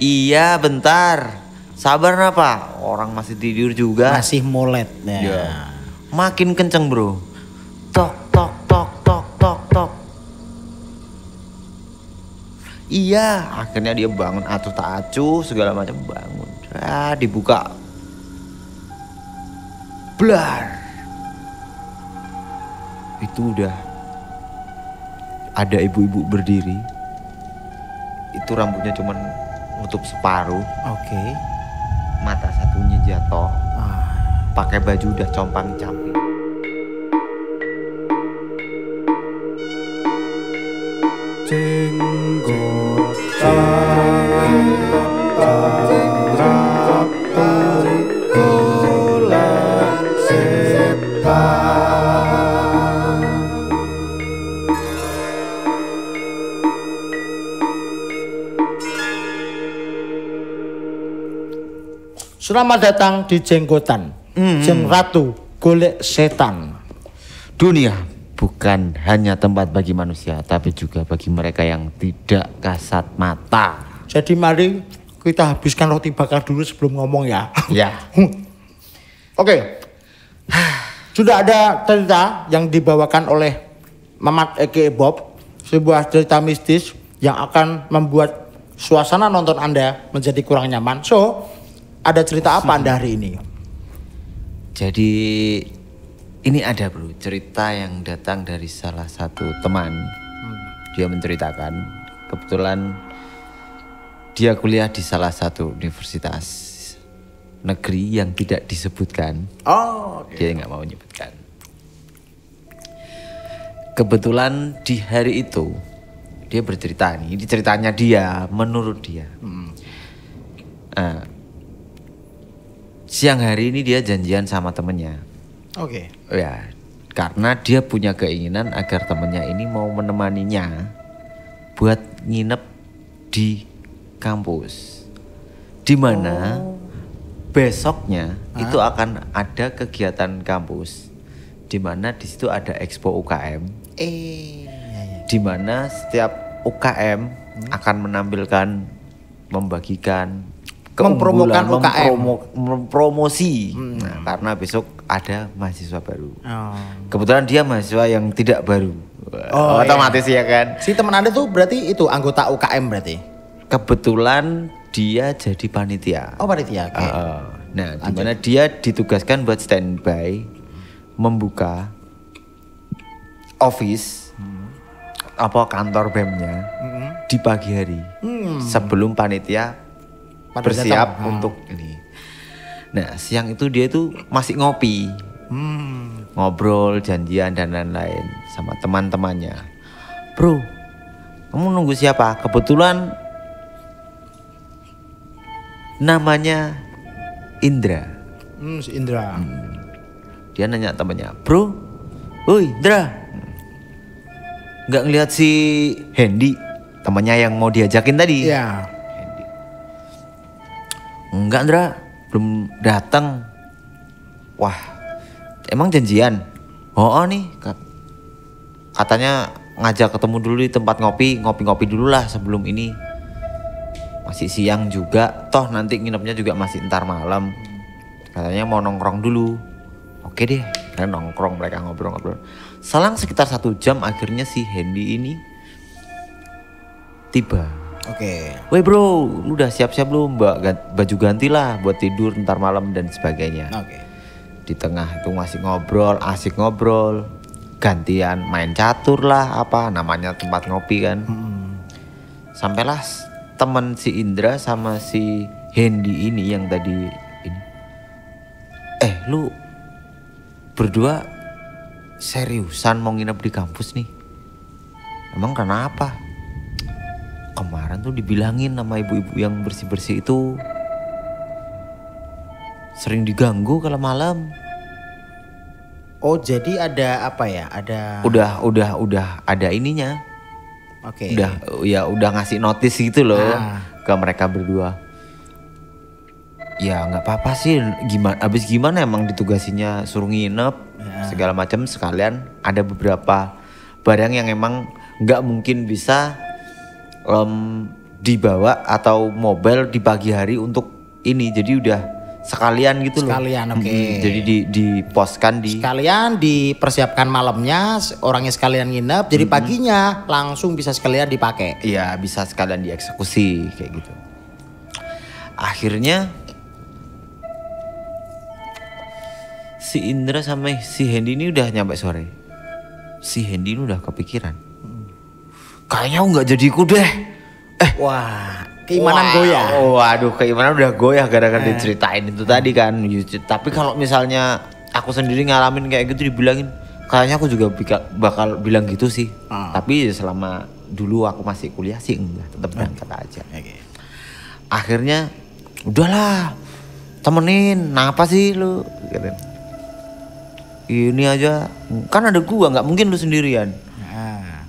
Iya bentar. Sabar apa? Orang masih tidur juga. Masih molet. Ya. Makin kenceng bro. Tok tok tok tok tok tok. Iya, akhirnya dia bangun acuh tak acuh segala macam bangun. Dibuka. Blar. Itu udah ada ibu-ibu berdiri. Itu rambutnya cuman nutup separuh. Oke. Mata satunya jatuh. Pakai baju udah compang-camping. Selamat datang di Jenggotan. Jeng Ratu golek setan. Dunia bukan hanya tempat bagi manusia, tapi juga bagi mereka yang tidak kasat mata. Jadi mari kita habiskan roti bakar dulu sebelum ngomong ya. Ya. Oke. Sudah ada cerita yang dibawakan oleh Mamat Eke Bob, sebuah cerita mistis yang akan membuat suasana nonton Anda menjadi kurang nyaman. So, ada cerita apa Anda hari ini? Jadi ini ada bro, cerita yang datang dari salah satu teman. Dia menceritakan, kebetulan dia kuliah di salah satu universitas negeri yang tidak disebutkan. Oh, okay. Dia nggak mau menyebutkan. Kebetulan di hari itu dia bercerita nih, ini ceritanya dia, menurut dia. Siang hari ini dia janjian sama temennya. Oke. Ya, karena dia punya keinginan agar temennya ini mau menemaninya buat nginep di kampus. Di mana besoknya itu akan ada kegiatan kampus. Di mana di situ ada Expo UKM. Di mana setiap UKM akan menampilkan, membagikan, mempromokan UKM, mempromosi. Nah, karena besok ada mahasiswa baru. Kebetulan dia mahasiswa yang tidak baru. Otomatis ya kan. Si teman Anda tuh berarti itu anggota UKM berarti? Kebetulan dia jadi panitia. Oh, panitia. Okay. Nah, di mana dia ditugaskan buat standby membuka office apa kantor BEM-nya di pagi hari sebelum panitia bersiap untuk ini. Nah, siang itu dia tuh masih ngopi, ngobrol, janjian dan lain-lain sama teman-temannya. Bro, kamu nunggu siapa? Kebetulan namanya Indra. Si Indra. Dia nanya temannya, bro, woi Indra, nggak ngeliat si Hendy, temannya yang mau diajakin tadi? Iya. Enggak Indra, belum datang. Wah, emang janjian? Oh nih, katanya ngajak ketemu dulu di tempat ngopi-ngopi dulu lah sebelum ini. Masih siang juga, toh nanti nginepnya juga masih ntar malam. Katanya mau nongkrong dulu. Oke deh, karena nongkrong mereka ngobrol-ngobrol. Selang sekitar 1 jam akhirnya si Hendy ini tiba. Oke. Woi bro, lu udah siap-siap belum? Baju ganti lah buat tidur ntar malam dan sebagainya. Oke. Di tengah itu masih ngobrol, asik ngobrol. Gantian main catur lah, apa namanya tempat ngopi kan. Sampailah teman si Indra sama si Hendy ini yang tadi ini. Lu berdua seriusan mau nginep di kampus nih? Emang kenapa? Kemarin tuh dibilangin sama ibu-ibu yang bersih-bersih itu sering diganggu kalau malam. Oh, jadi ada apa ya? Ada Udah ada ininya. Oke. Udah ngasih notis gitu loh ke mereka berdua. Ya nggak apa-apa sih, abis gimana emang ditugasinya suruh nginep segala macam, sekalian ada beberapa barang yang emang nggak mungkin bisa dibawa atau mobile di pagi hari untuk ini. Jadi udah sekalian gitu loh. Sekalian, oke. Jadi diposkan di Sekalian dipersiapkan malamnya, orangnya sekalian nginep, jadi paginya langsung bisa sekalian dipakai. Iya, bisa sekalian dieksekusi kayak gitu. Akhirnya si Indra sama si Hendy ini udah nyampe sore. Si Hendy ini udah kepikiran. Kayaknya aku nggak jadi ikut deh. Wah, keimanan goyah. Waduh, keimanan udah goyah gara-gara diceritain itu tadi kan. Tapi kalau misalnya aku sendiri ngalamin kayak gitu dibilangin, kayaknya aku juga bakal bilang gitu sih. Tapi selama dulu aku masih kuliah sih enggak, tetap berangkat aja. Akhirnya udahlah, temenin. Kenapa sih lu? Ini aja kan ada gua, nggak mungkin lu sendirian.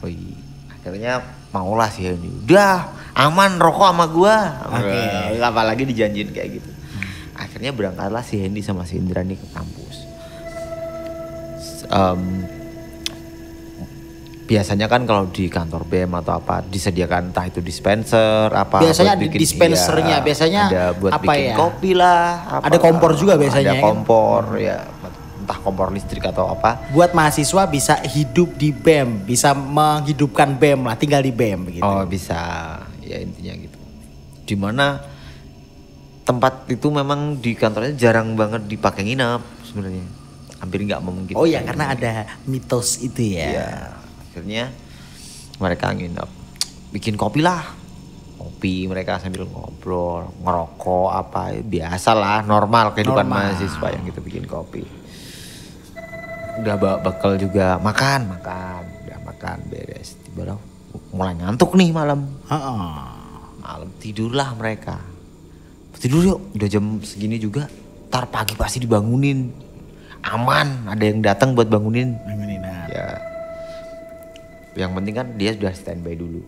Oh iya. Akhirnya maulah sih ini. Udah aman, rokok sama gua. Apalagi dijanjiin kayak gitu. Akhirnya berangkatlah si Hendy sama si Indra nih ke kampus. Biasanya kan kalau di kantor BEM atau apa disediakan entah itu dispenser apa. Biasanya di dispensernya biasanya ada buat apa bikin ya? kopi lah. Ada kompor juga biasanya. Ada kompor ya, entah kompor listrik atau apa. Buat mahasiswa bisa hidup di BEM, bisa menghidupkan BEM lah, tinggal di BEM begitu. Oh bisa, ya intinya gitu. Dimana tempat itu memang di kantornya jarang banget dipakai nginep sebenarnya, hampir nggak memungkinkan. Oh ya, karena ada mitos itu ya. Iya, akhirnya mereka nginep, bikin kopi lah. Kopi mereka sambil ngobrol, ngerokok apa, biasalah normal kehidupan mahasiswa yang gitu, bikin kopi. Udah bawa bekal juga, makan, udah makan beres. Tiba-tiba mulai ngantuk nih malam. Malam tidurlah mereka. Tidur yuk, udah jam segini juga. Ntar pagi pasti dibangunin. Aman, ada yang datang buat bangunin. Ya. Yang penting kan dia sudah standby dulu.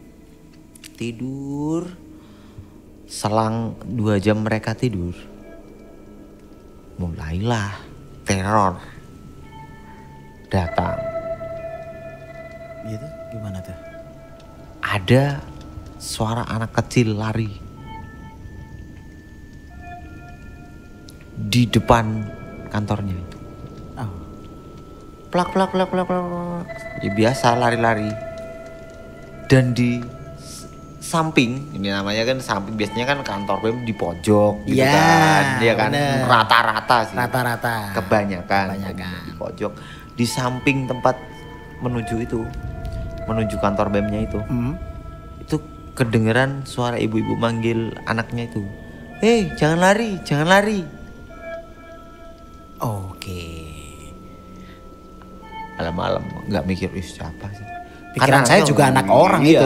Tidur. Selang 2 jam mereka tidur. Mulailah teror datang. Gitu? Gimana tuh? Ada suara anak kecil lari di depan kantornya itu. Plak. Ya biasa lari-lari. Dan di samping, ini namanya kan samping, biasanya kan kantor BEM di pojok gitu kan. Dia kan rata-rata sih. Rata-rata. Kebanyakan di pojok. Di samping tempat menuju kantor BEM-nya itu. Itu kedengeran suara ibu-ibu manggil anaknya itu. Hei, jangan lari. Oke. Malam-malam nggak mikir siapa sih. Pikiran saya juga anak orang itu.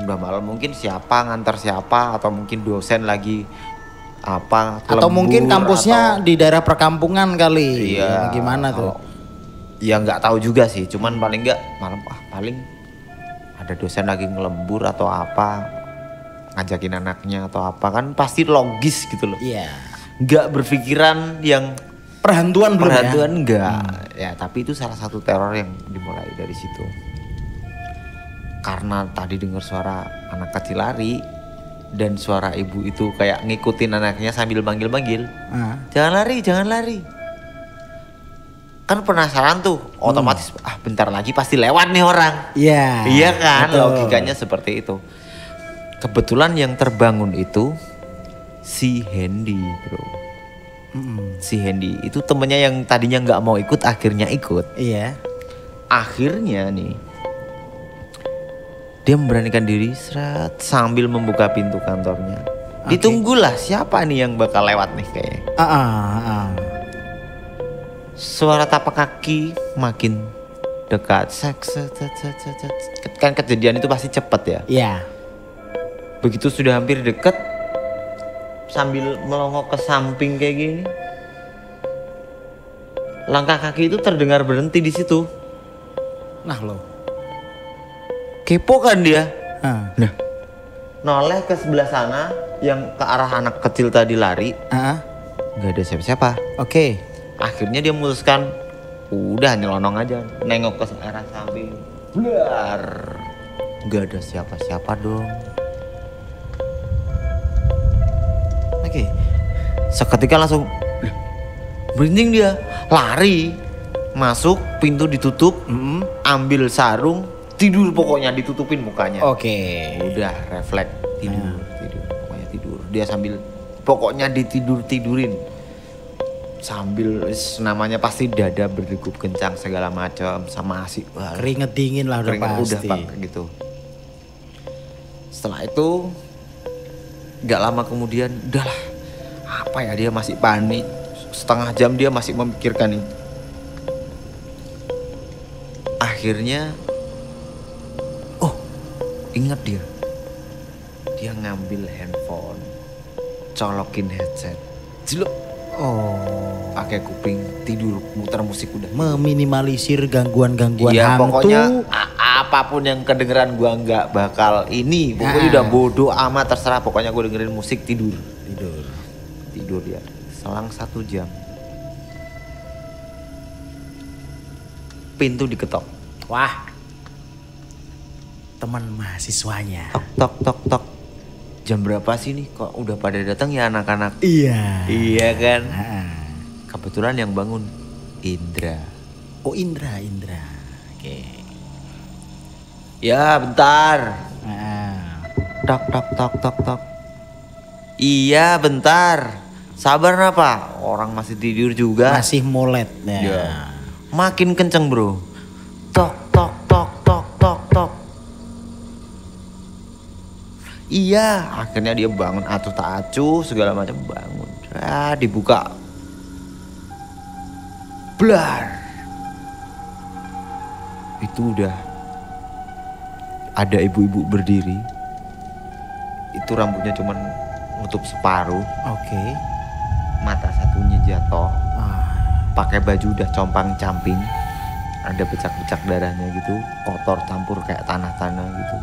Udah malam mungkin siapa ngantar siapa, atau mungkin dosen lagi apa. Atau mungkin kampusnya di daerah perkampungan kali. Iya. Gimana tuh? Ya nggak tahu juga sih. Cuman paling nggak malam paling ada dosen lagi ngelembur atau apa, ngajakin anaknya atau apa, kan pasti logis gitu loh. Iya. Nggak berpikiran yang Perhantuan enggak. Ya, tapi itu salah satu teror yang dimulai dari situ. Karena tadi dengar suara anak kecil lari dan suara ibu itu kayak ngikutin anaknya sambil manggil-manggil. Jangan lari. Kan penasaran tuh, otomatis bentar lagi pasti lewat nih orang. Iya. Iya kan, betul. logikanya seperti itu. Kebetulan yang terbangun itu si Hendy, bro. Si Hendy itu temennya yang tadinya nggak mau ikut, akhirnya ikut. Iya. Akhirnya nih dia memberanikan diri sambil membuka pintu kantornya. Ditunggulah siapa nih yang bakal lewat nih kayaknya. Suara tapak kaki makin dekat. Kan kejadian itu pasti cepet ya. Iya. Begitu sudah hampir deket, sambil melongo ke samping kayak gini, langkah kaki itu terdengar berhenti di situ. Nah lo. Kepo kan dia. Nah. Noleh ke sebelah sana yang ke arah anak kecil tadi lari. Nggak ada siapa-siapa. Oke. Akhirnya dia memutuskan udah nyelonong aja, nengok ke arah samping. Blar. Nggak ada siapa-siapa dong. Oke. Seketika langsung merinding dia, lari, masuk, pintu ditutup, ambil sarung, tidur pokoknya ditutupin mukanya. Oke. Udah refleks tidur, pokoknya tidur. Dia sambil pokoknya tidurin. Sambil namanya pasti dada berdegup kencang segala macam sama asik. Keringet dingin lah udah pasti. Udah gitu. Setelah itu nggak lama kemudian udahlah, apa ya, dia masih panik. Setengah jam dia masih memikirkan itu. Akhirnya ingat dia ngambil handphone, colokin headset, jelek, pakai kuping, tidur, muter musik udah. Meminimalisir gangguan-gangguan iya, hantu. Pokoknya apapun yang kedengeran gua nggak bakal ini. Pokoknya udah bodoh amat, terserah. Pokoknya gua dengerin musik, tidur ya. Selang 1 jam, pintu diketok. Wah, teman mahasiswanya. Tok. Jam berapa sih nih? Kok udah pada datang ya anak-anak? Iya Kan? Kebetulan yang bangun Indra. Oh, Indra. Oke. Ya bentar. Tok. Iya bentar. Sabar apa? Orang masih tidur juga. Masih molet ya. Ya. Makin kenceng bro. Tok. Iya, akhirnya dia bangun, atuh tak acuh segala macam, bangun. Dibuka. Blar. Itu udah ada ibu-ibu berdiri. Itu rambutnya cuman nutup separuh. Oke. Mata satunya jatuh. Pakai baju udah compang-camping. Ada becak-becak darahnya gitu, kotor campur kayak tanah-tanah gitu.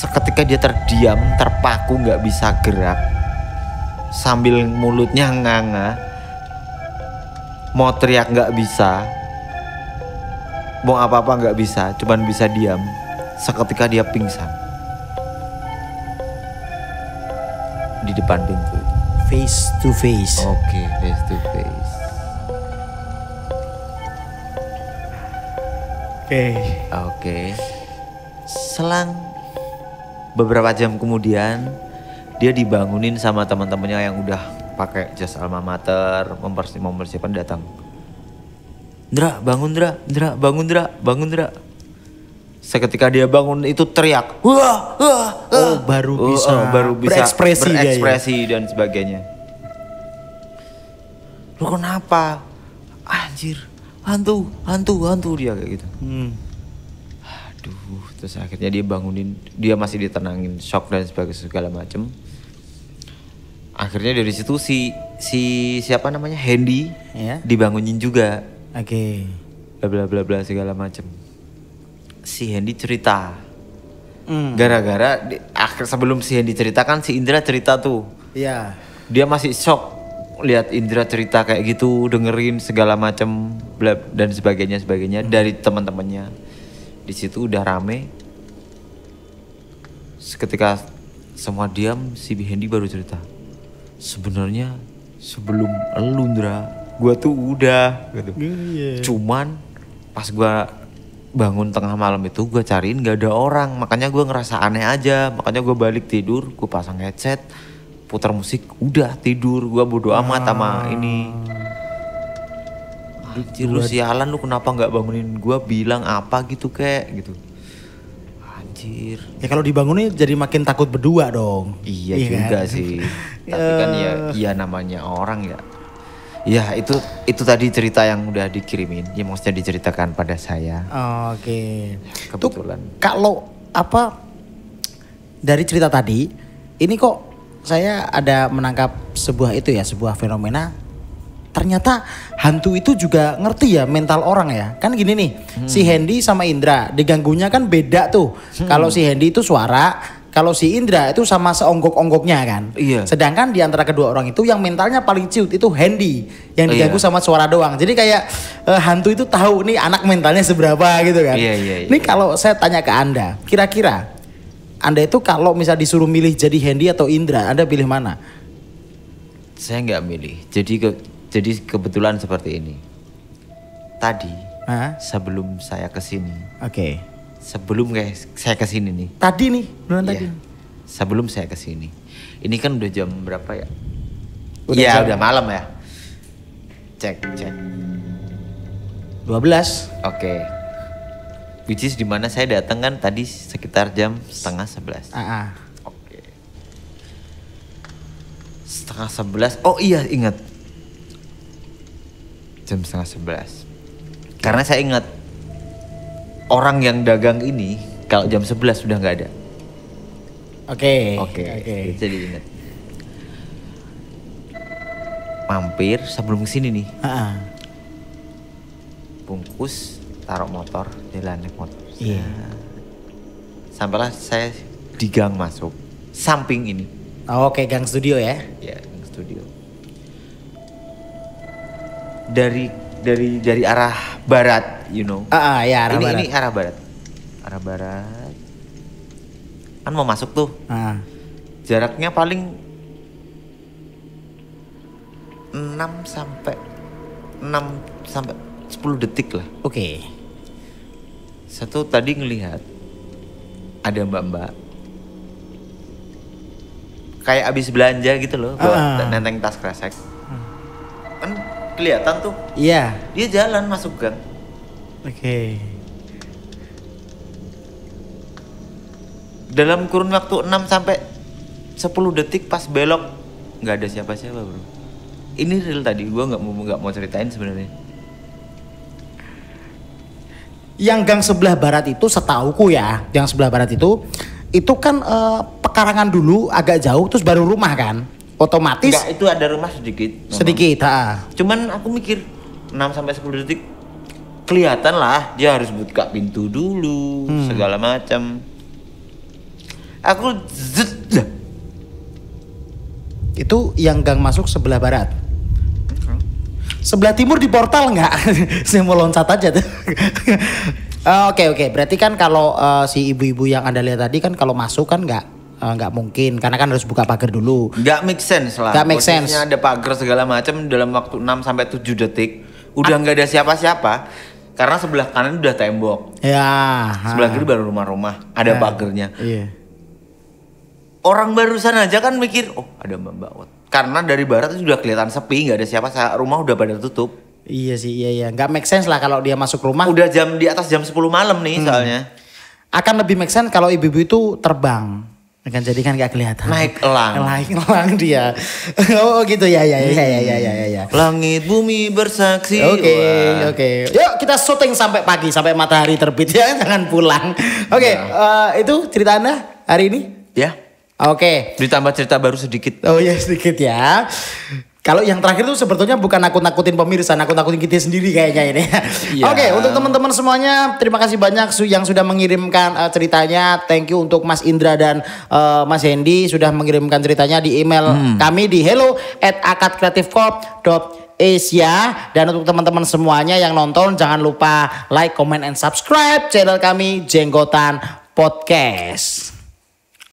Seketika dia terdiam, terpaku, nggak bisa gerak, sambil mulutnya nganga, mau teriak nggak bisa, mau apa-apa nggak bisa, cuman bisa diam. Seketika dia pingsan di depan pintu. Face to face. Oke, face to face. Oke. Selang beberapa jam kemudian dia dibangunin sama teman-temannya yang udah pakai jas alma mater, mempersiapkan datang. Ndra, bangun Ndra. Seketika dia bangun itu teriak, wah. Baru bisa berekspresi dan sebagainya. Lu kenapa? Anjir, hantu dia kayak gitu. Aduh, terus akhirnya dia bangunin, dia masih ditenangin, shock dan segala macem. Akhirnya dari situ si siapa namanya, Hendy, dibangunin juga. Oke. Bla bla bla segala macem. Si Hendy cerita. Gara-gara sebelum si Hendy cerita kan si Indra cerita tuh. Iya. Dia masih shock lihat Indra cerita kayak gitu, dengerin segala macem dan sebagainya dari teman-temannya. Di situ udah rame. Seketika semua diam, si Hendy baru cerita. Sebenarnya sebelum elu Ndra, gua tuh udah gitu. Cuman pas gua bangun tengah malam itu gua cariin gak ada orang, makanya gua ngerasa aneh aja. Makanya gua balik tidur, gua pasang headset, putar musik, udah tidur. Gua bodo amat sama ini. Anjir, lu sialan, lu kenapa gak bangunin gua, bilang apa gitu kek gitu. Anjir. Ya kalau dibangunin jadi makin takut berdua dong. Iya juga kan? Sih. Tapi kan ya namanya orang ya. Ya itu tadi cerita yang udah dikirimin, yang maksudnya diceritakan pada saya. Oke. Kebetulan. Tuh, kalau dari cerita tadi, ini kok saya ada menangkap sebuah fenomena. Ternyata hantu itu juga ngerti ya mental orang ya. Kan gini nih, si Hendy sama Indra diganggunya kan beda tuh. Kalau si Hendy itu suara, kalau si Indra itu sama seonggok-onggoknya kan. Iya. Sedangkan di antara kedua orang itu yang mentalnya paling ciut itu Hendy, yang diganggu sama suara doang. Jadi kayak hantu itu tahu nih anak mentalnya seberapa gitu kan. Iya. Ini kalau saya tanya ke Anda, kira-kira Anda itu kalau misal disuruh milih jadi Hendy atau Indra, Anda pilih mana? Saya nggak milih. Jadi kebetulan seperti ini. Tadi sebelum saya kesini. Oke. Sebelum saya kesini nih. Tadi nih, beneran tadi. Sebelum saya kesini. Ini kan udah jam berapa ya? Iya udah malam ya. Cek. 12. Oke. Which is dimana saya datang kan tadi sekitar jam 10:30. Oke. 10:30. Oh iya ingat. Jam 10:30. Karena saya ingat orang yang dagang ini kalau jam 11 sudah nggak ada. Oke. Jadi ingat. Mampir sebelum kesini nih. Bungkus, taruh motor, jalan naik motor. Iya. Sampailah saya di gang masuk, samping ini. Oke, gang studio ya? Ya, gang studio. Dari arah barat, you know. Ya arah barat. Ini arah barat. Arah barat. Kan mau masuk tuh. Jaraknya paling 6 sampai 10 detik lah. Oke. Satu tadi ngelihat ada mbak-mbak kayak abis belanja gitu loh, bawa nenteng tas kresek. Kan kelihatan tuh. Iya. Dia jalan masuk gang. Oke. Dalam kurun waktu 6 sampai 10 detik pas belok nggak ada siapa-siapa bro. Ini real tadi, gue nggak mau ceritain sebenarnya. Yang gang sebelah barat itu setauku ya, yang sebelah barat itu kan pekarangan dulu agak jauh terus baru rumah kan, otomatis. Enggak, itu ada rumah sedikit. Sedikit, Cuman aku mikir 6 sampai 10 detik kelihatan lah dia harus buka pintu dulu segala macam. Aku itu yang gang masuk sebelah barat. Sebelah timur di portal nggak? Saya mau loncat aja tuh. Oke. Berarti kan kalau si ibu-ibu yang Anda lihat tadi kan kalau masuk kan nggak mungkin karena kan harus buka pagar dulu. Nggak make sense lah. Nggak make sense. Ada pagar segala macam dalam waktu 6 sampai 7 detik udah nggak ada siapa-siapa karena sebelah kanan udah tembok. Ya. Sebelah kiri baru rumah-rumah, ada pagarnya. Iya. Orang barusan aja kan mikir, oh ada mbak-mbak. Karena dari barat itu sudah kelihatan sepi, nggak ada siapa, rumah udah pada tutup. Iya sih, iya. Nggak make sense lah kalau dia masuk rumah. Udah di atas jam 10 malam nih soalnya. Akan lebih make sense kalau ibu-ibu itu terbang. Kan jadi kan nggak kelihatan. Naik elang. Naik elang dia. Oh gitu ya. Langit bumi bersaksi. Oke. Yuk kita syuting sampai pagi, sampai matahari terbit ya, jangan pulang. Oke, itu cerita Anda hari ini? Ya. Oke. Ditambah cerita baru sedikit. Oh ya sedikit ya. Kalau yang terakhir tuh sebetulnya bukan nakut-nakutin pemirsa, nakut-nakutin kita sendiri kayaknya ini. Ya. Oke, untuk teman-teman semuanya terima kasih banyak yang sudah mengirimkan ceritanya. Thank you untuk Mas Indra dan Mas Hendy sudah mengirimkan ceritanya di email kami di hello@akadkreatifcorp.asia. Dan untuk teman-teman semuanya yang nonton jangan lupa like, comment, and subscribe channel kami Jenggotan Podcast.